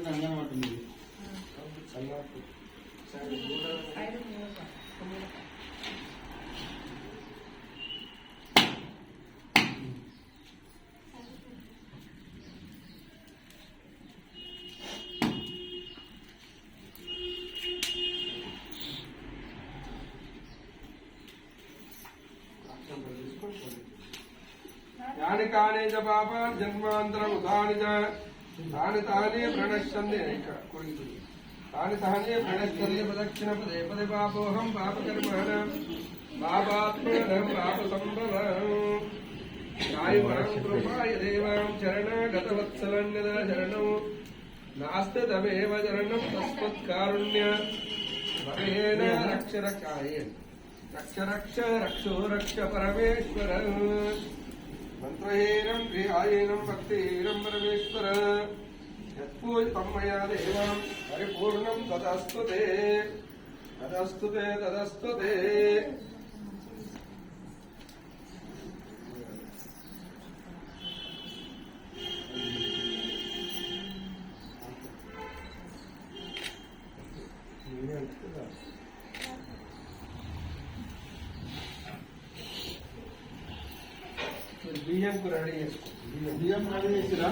అంగన్వాడి यानि कानि च पापानि जन्मान्तरमुतानि च तानि तानि प्रणश्यन्ति तानि तानि प्रणश्यन्ति प्रदक्षिणपदे पदे पापोऽहं पापकर्मणां पापात्मनां पापसम्भवम् कायुवरं कृपाय देवां शरणगतवत्सलन्यदा शरणौ नास्ति तमेव शरणं तस्मत्कारुण्य भवेन रक्ष रक्षायेन रक्ष रक्ष रक्षो रक्ष परमेश्वर मंत्रहीनं क्रियाहीनं भक्तिहीनं परमेश्वर यत्पूजितं मया देवं परिपूर्णं तदस्तु ते तदस्तु ते तदस्तु ते బియ్యం రెడీ చేసుకో బియ్యం రెడీ చేసిరా